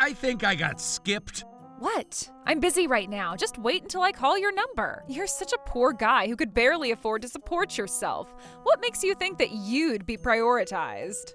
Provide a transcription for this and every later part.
I think I got skipped. What? I'm busy right now. Just wait until I call your number. You're such a poor guy who could barely afford to support yourself. What makes you think that you'd be prioritized?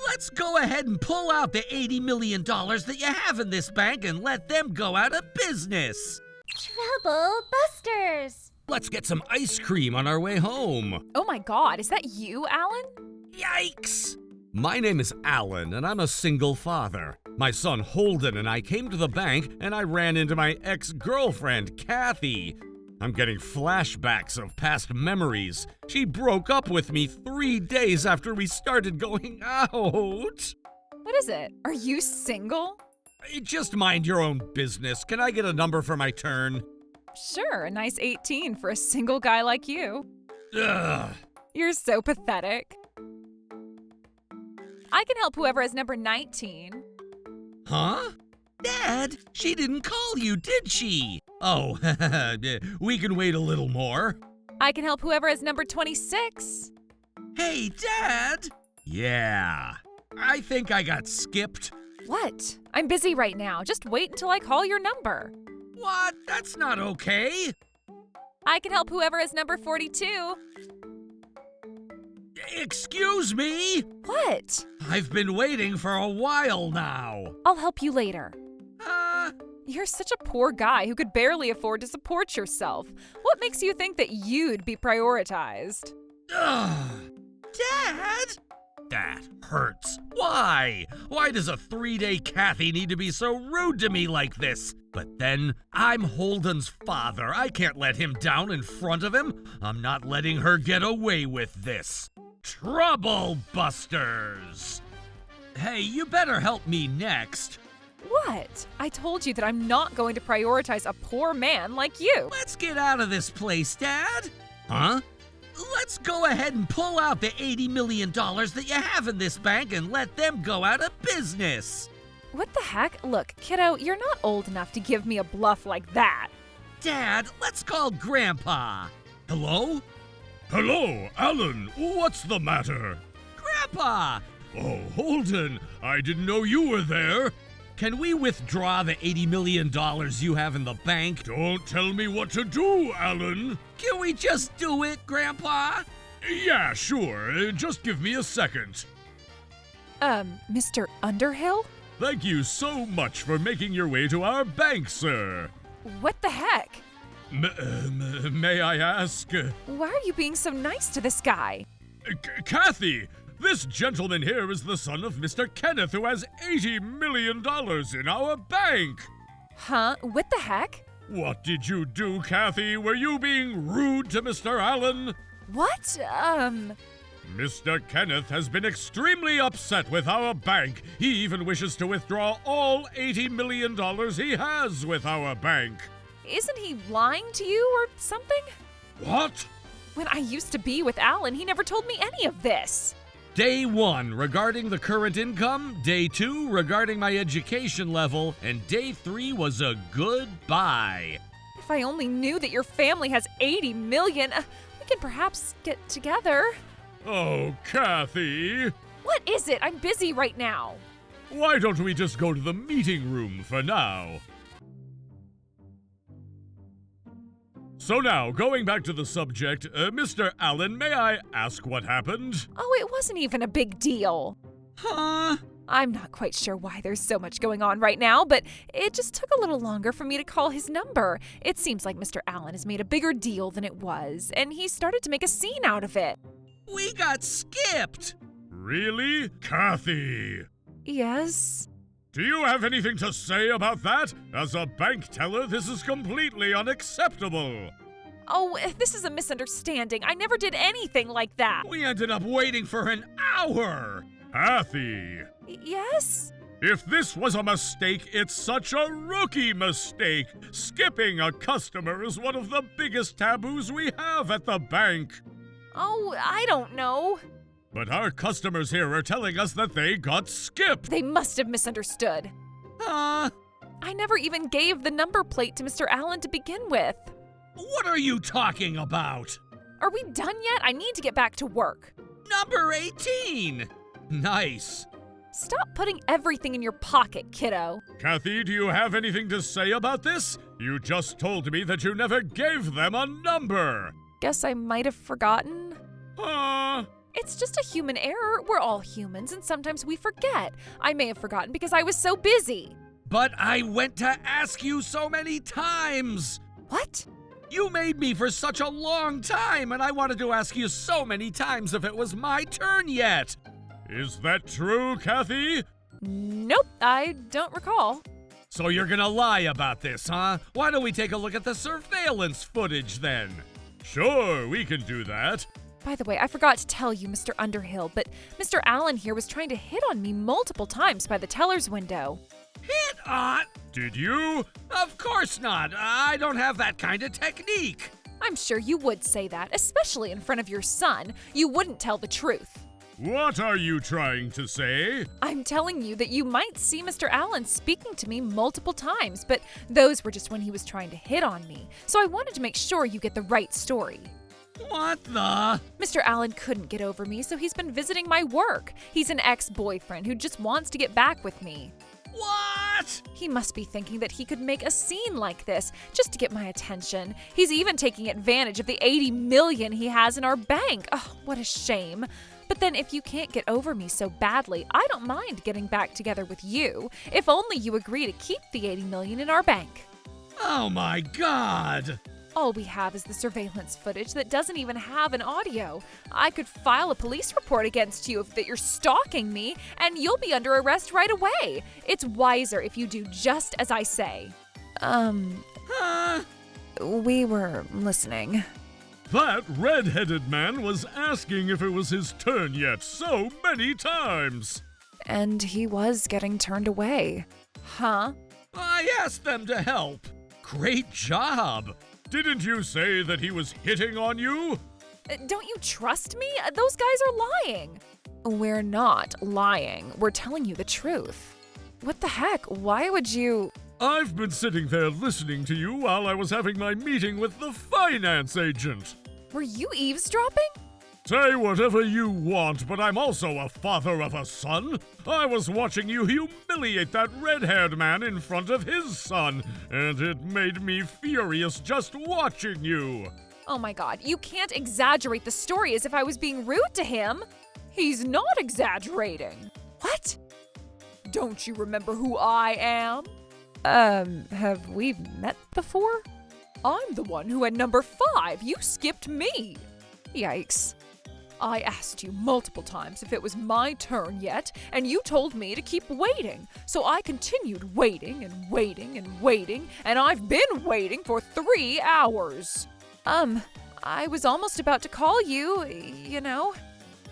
Let's go ahead and pull out the $80 million that you have in this bank and let them go out of business. Trouble Busters! Let's get some ice cream on our way home. Oh my God, is that you, Alan? Yikes! My name is Alan, and I'm a single father. My son Holden and I came to the bank, and I ran into my ex-girlfriend, Kathy. I'm getting flashbacks of past memories. She broke up with me 3 days after we started going out. What is it? Are you single? Just mind your own business. Can I get a number for my turn? Sure, a nice 18 for a single guy like you. Ugh. You're so pathetic. I can help whoever has number 19. Huh? Dad, she didn't call you, did she? Oh, we can wait a little more. I can help whoever has number 26. Hey, Dad! Yeah, I think I got skipped. What? I'm busy right now. Just wait until I call your number. What? That's not okay. I can help whoever has number 42. Excuse me? What? I've been waiting for a while now. I'll help you later. Uh, You're such a poor guy who could barely afford to support yourself. What makes you think that you'd be prioritized? ugh. Dad? That hurts. Why? Why does a 3-day Kathy need to be so rude to me like this? But then, I'm Holden's father. I can't let him down in front of him. I'm not letting her get away with this. Trouble Busters! Hey, you better help me next. What? I told you that I'm not going to prioritize a poor man like you. Let's get out of this place, Dad. Huh? Let's go ahead and pull out the $80 million that you have in this bank and let them go out of business. What the heck? Look, kiddo, you're not old enough to give me a bluff like that. Dad, let's call Grandpa. Hello? Hello, Alan. What's the matter? Grandpa! Oh, Holden, I didn't know you were there. Can we withdraw the $80 million you have in the bank? Don't tell me what to do, Alan. Can we just do it, Grandpa? Yeah, sure. Just give me a second. Mr. Underhill? Thank you so much for making your way to our bank, sir. What the heck? May I ask? Why are you being so nice to this guy? Kathy, this gentleman here is the son of Mr. Kenneth, who has $80 million in our bank. Huh? What the heck? What did you do, Kathy? Were you being rude to Mr. Allen? What? Mr. Kenneth has been extremely upset with our bank. He even wishes to withdraw all $80 million he has with our bank. Isn't he lying to you or something? What? When I used to be with Alan, he never told me any of this. Day 1, regarding the current income. Day 2, regarding my education level. And Day 3 was a goodbye. If I only knew that your family has 80 million, we could perhaps get together. Oh, Kathy. What is it? I'm busy right now. Why don't we just go to the meeting room for now? So now, going back to the subject, Mr. Allen, may I ask what happened? Oh, it wasn't even a big deal. Huh? I'm not quite sure why there's so much going on right now, but it just took a little longer for me to call his number. It seems like Mr. Allen has made a bigger deal than it was, and he started to make a scene out of it. We got skipped. Really? Kathy! Yes? Do you have anything to say about that? As a bank teller, this is completely unacceptable. Oh, this is a misunderstanding. I never did anything like that. We ended up waiting for an hour. Kathy! Yes? If this was a mistake, it's such a rookie mistake. Skipping a customer is one of the biggest taboos we have at the bank. Oh, I don't know. But our customers here are telling us that they got skipped. They must have misunderstood. Huh? I never even gave the number plate to Mr. Allen to begin with. What are you talking about? Are we done yet? I need to get back to work. Number 18. Nice. Stop putting everything in your pocket, kiddo. Kathy, do you have anything to say about this? You just told me that you never gave them a number. Guess I might have forgotten. It's just a human error. We're all humans, and sometimes we forget. I may have forgotten because I was so busy. But I went to ask you so many times. What? You made me for such a long time, and I wanted to ask you so many times if it was my turn yet. Is that true, Kathy? Nope, I don't recall. So you're gonna lie about this, huh? Why don't we take a look at the surveillance footage then? Sure, we can do that. By the way, I forgot to tell you, Mr. Underhill, but Mr. Allen here was trying to hit on me multiple times by the teller's window. Hit on? Did you? Of course not. I don't have that kind of technique. I'm sure you would say that, especially in front of your son. You wouldn't tell the truth. What are you trying to say? I'm telling you that you might see Mr. Allen speaking to me multiple times, but those were just when he was trying to hit on me. So I wanted to make sure you get the right story. What the? Mr. Allen couldn't get over me, so he's been visiting my work. He's an ex-boyfriend who just wants to get back with me. What? He must be thinking that he could make a scene like this just to get my attention. He's even taking advantage of the $80 million he has in our bank. Oh, what a shame. But then if you can't get over me so badly, I don't mind getting back together with you, if only you agree to keep the $80 million in our bank. Oh my God! All we have is the surveillance footage that doesn't even have an audio. I could file a police report against you that you're stalking me, and you'll be under arrest right away. It's wiser if you do just as I say. We were listening. That red-headed man was asking if it was his turn yet so many times. And he was getting turned away. Huh? I asked them to help. Great job. Didn't you say that he was hitting on you? Don't you trust me? Those guys are lying. We're not lying. We're telling you the truth. What the heck? Why would you... I've been sitting there listening to you while I was having my meeting with the finance agent. Were you eavesdropping? Say whatever you want, but I'm also a father of a son. I was watching you humiliate that red-haired man in front of his son, and it made me furious just watching you. Oh my God, you can't exaggerate the story as if I was being rude to him. He's not exaggerating. What? Don't you remember who I am? Have we met before? I'm the one who had number 5. You skipped me. Yikes. I asked you multiple times if it was my turn yet, and you told me to keep waiting. So I continued waiting and waiting and waiting, and I've been waiting for 3 hours. I was almost about to call you, you know.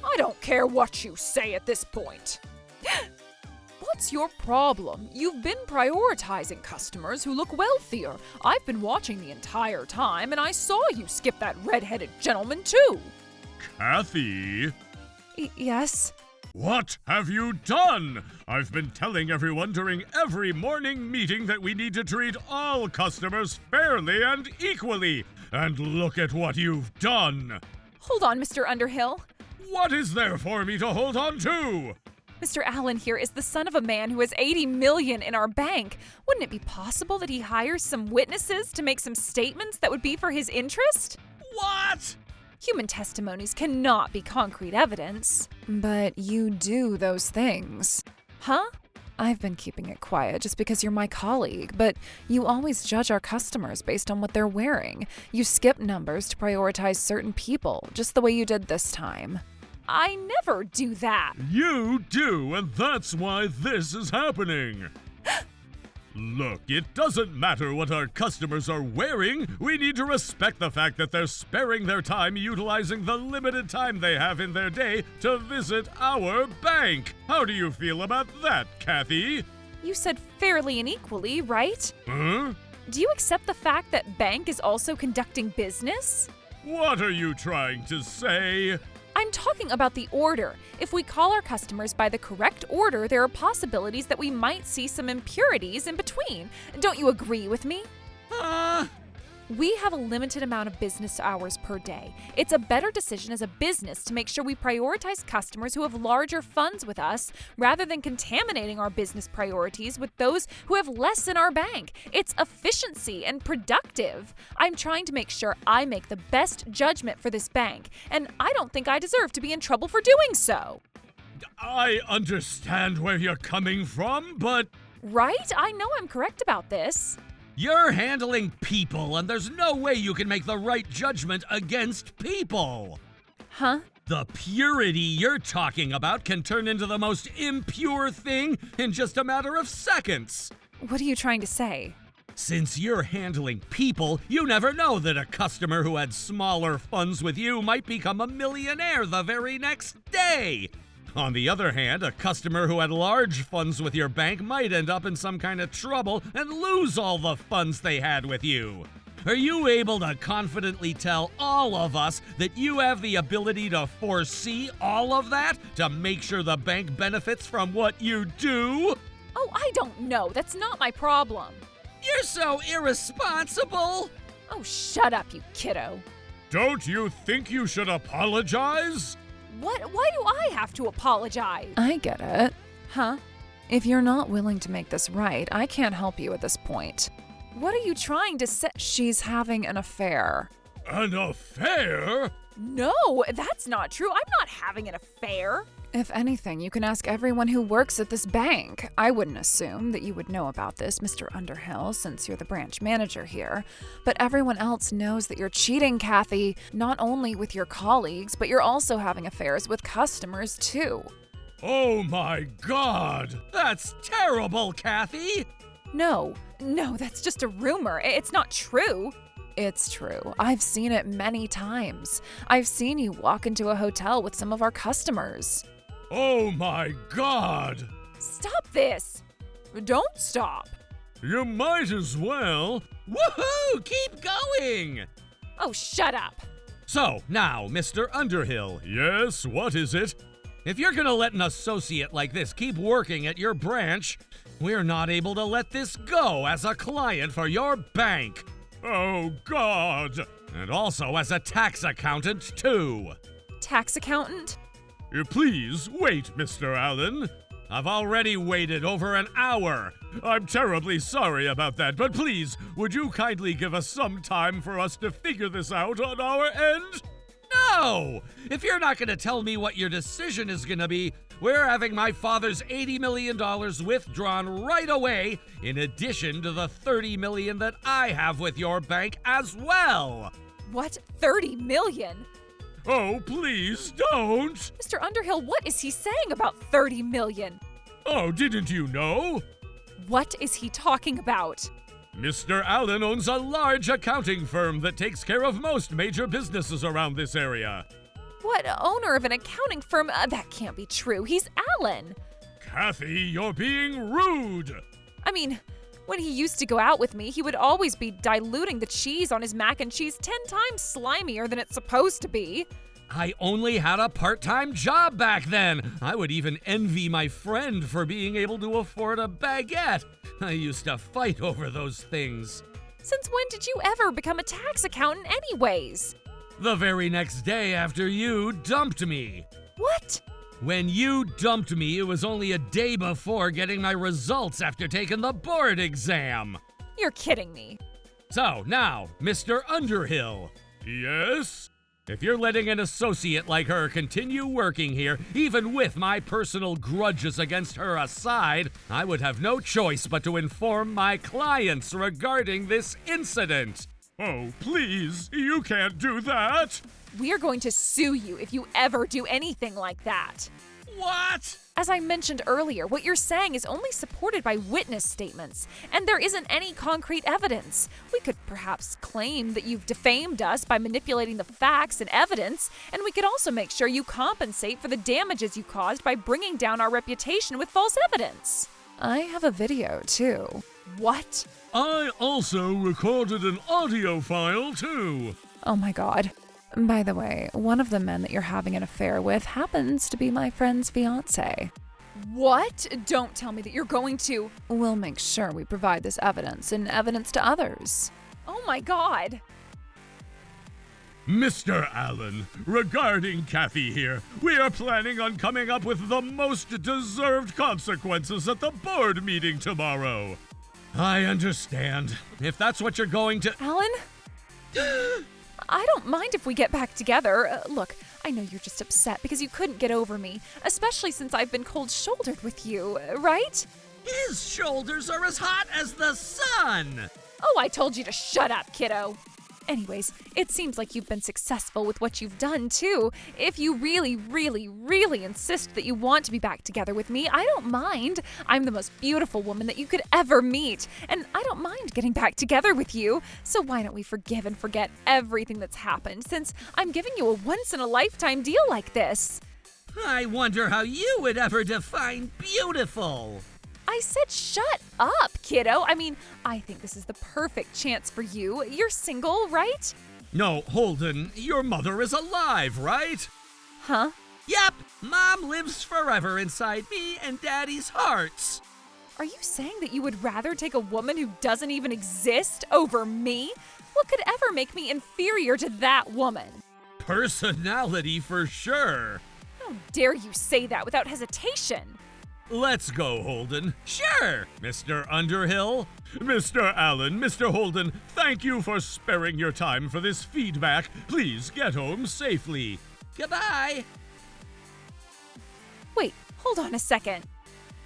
I don't care what you say at this point. What's your problem? You've been prioritizing customers who look wealthier. I've been watching the entire time, and I saw you skip that red-headed gentleman too. Kathy? Yes? What have you done? I've been telling everyone during every morning meeting that we need to treat all customers fairly and equally. And look at what you've done. Hold on, Mr. Underhill. What is there for me to hold on to? Mr. Allen here is the son of a man who has $80 million in our bank. Wouldn't it be possible that he hires some witnesses to make some statements that would be for his interest? What? Human testimonies cannot be concrete evidence. But you do those things. Huh? I've been keeping it quiet just because you're my colleague, but you always judge our customers based on what they're wearing. You skip numbers to prioritize certain people, just the way you did this time. I never do that. You do, and that's why this is happening. Look, it doesn't matter what our customers are wearing. We need to respect the fact that they're sparing their time utilizing the limited time they have in their day to visit our bank. How do you feel about that, Kathy? You said fairly and equally, right? Huh? Do you accept the fact that bank is also conducting business? What are you trying to say? I'm talking about the order. If we call our customers by the correct order, there are possibilities that we might see some impurities in between. Don't you agree with me? We have a limited amount of business hours per day. It's a better decision as a business to make sure we prioritize customers who have larger funds with us rather than contaminating our business priorities with those who have less in our bank. It's efficiency and productive. I'm trying to make sure I make the best judgment for this bank, and I don't think I deserve to be in trouble for doing so. I understand where you're coming from, but Right? I know I'm correct about this. You're handling people, and there's no way you can make the right judgment against people. Huh? The purity you're talking about can turn into the most impure thing in just a matter of seconds. What are you trying to say? Since you're handling people, you never know that a customer who had smaller funds with you might become a millionaire the very next day. On the other hand, a customer who had large funds with your bank might end up in some kind of trouble and lose all the funds they had with you. Are you able to confidently tell all of us that you have the ability to foresee all of that to make sure the bank benefits from what you do? Oh, I don't know. That's not my problem. You're so irresponsible. Oh, shut up, you kiddo. don't you think you should apologize? What? Why do I have to apologize? I get it. Huh? If you're not willing to make this right, I can't help you at this point. What are you trying to say? She's having an affair. An affair? No, that's not true. I'm not having an affair. If anything, you can ask everyone who works at this bank. I wouldn't assume that you would know about this, Mr. Underhill, since you're the branch manager here. But everyone else knows that you're cheating, Kathy, not only with your colleagues, but you're also having affairs with customers, too. Oh my God! That's terrible, Kathy. No, that's just a rumor. It's not true. It's true. I've seen it many times. I've seen you walk into a hotel with some of our customers. Oh my God! Stop this. Don't stop. You might as well. Woohoo! Keep going! Oh, shut up. So, now, Mr. Underhill, Yes, what is it? if you're gonna let an associate like this keep working at your branch, we're not able to let this go as a client for your bank. Oh God! And also as a tax accountant, too. Tax accountant? Please wait, Mr. Allen. I've already waited over an hour. I'm terribly sorry about that, but please, would you kindly give us some time for us to figure this out on our end? No! If you're not gonna tell me what your decision is gonna be, we're having my father's $80 million withdrawn right away, in addition to the $30 million that I have with your bank as well. What? 30 million? Oh, please don't! Mr. Underhill, what is he saying about 30 million? Oh, didn't you know? What is he talking about? Mr. Allen owns a large accounting firm that takes care of most major businesses around this area. What owner of an accounting firm? That can't be true. He's Alan. Kathy, you're being rude! I mean, when he used to go out with me, he would always be diluting the cheese on his mac and cheese 10 times slimier than it's supposed to be. I only had a part-time job back then. I would even envy my friend for being able to afford a baguette. I used to fight over those things. Since when did you ever become a tax accountant anyways? The very next day after you dumped me. What? When you dumped me, it was only a day before getting my results after taking the board exam. You're kidding me. So now, Mr. Underhill, Yes? if you're letting an associate like her continue working here, even with my personal grudges against her aside, I would have no choice but to inform my clients regarding this incident. Oh, please, you can't do that! We are going to sue you if you ever do anything like that. What? As I mentioned earlier, what you're saying is only supported by witness statements, and there isn't any concrete evidence. We could perhaps claim that you've defamed us by manipulating the facts and evidence, and we could also make sure you compensate for the damages you caused by bringing down our reputation with false evidence. I have a video, too. What? I also recorded an audio file, too. Oh my God. By the way, one of the men that you're having an affair with happens to be my friend's fiance. What? Don't tell me that you're going to. We'll make sure we provide this evidence and evidence to others. Oh my god. Mr. Allen, regarding Kathy here, we are planning on coming up with the most deserved consequences at the board meeting tomorrow. I understand. If that's what you're going to. Alan? I don't mind if we get back together. Look, I know you're just upset because you couldn't get over me, especially since I've been cold-shouldered with you, right? His shoulders are as hot as the sun! Oh, I told you to shut up, kiddo. Anyways, it seems like you've been successful with what you've done, too. If you really, really, really insist that you want to be back together with me, I don't mind. I'm the most beautiful woman that you could ever meet, and I don't mind getting back together with you. So why don't we forgive and forget everything that's happened, since I'm giving you a once-in-a-lifetime deal like this? I wonder how you would ever define beautiful. I said shut up, kiddo. I mean, I think this is the perfect chance for you. You're single, right? No, Holden, your mother is alive, right? Huh? Yep, Mom lives forever inside me and Daddy's hearts. Are you saying that you would rather take a woman who doesn't even exist over me? What could ever make me inferior to that woman? Personality for sure. How dare you say that without hesitation? Let's go, Holden. Sure, Mr. Underhill. Mr. Allen, Mr. Holden, thank you for sparing your time for this feedback. Please get home safely. Goodbye. Wait, hold on a second.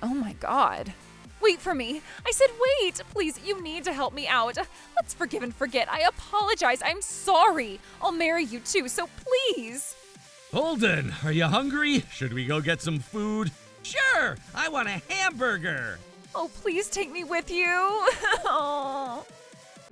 Oh my god. Wait for me. I said wait. Please, you need to help me out. Let's forgive and forget. I apologize. I'm sorry. I'll marry you too, so please. Holden, are you hungry? Should we go get some food? Sure, I want a hamburger. Oh, please take me with you. Oh.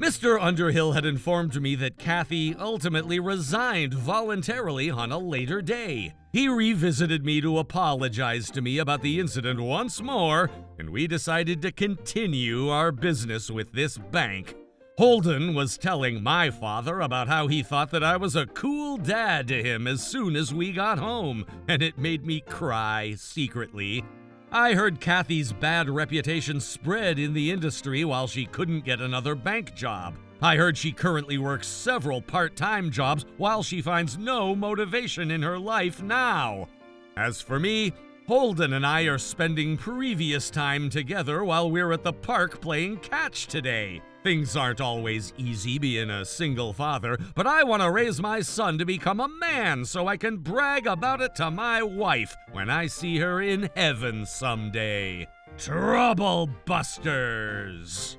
Mr. Underhill had informed me that Kathy ultimately resigned voluntarily on a later day. He revisited me to apologize to me about the incident once more, and we decided to continue our business with this bank. Holden was telling my father about how he thought that I was a cool dad to him as soon as we got home, and it made me cry secretly. I heard Kathy's bad reputation spread in the industry while she couldn't get another bank job. I heard she currently works several part-time jobs while she finds no motivation in her life now. As for me, Holden and I are spending previous time together while we're at the park playing catch today. Things aren't always easy being a single father, but I want to raise my son to become a man so I can brag about it to my wife when I see her in heaven someday. Trouble Busters!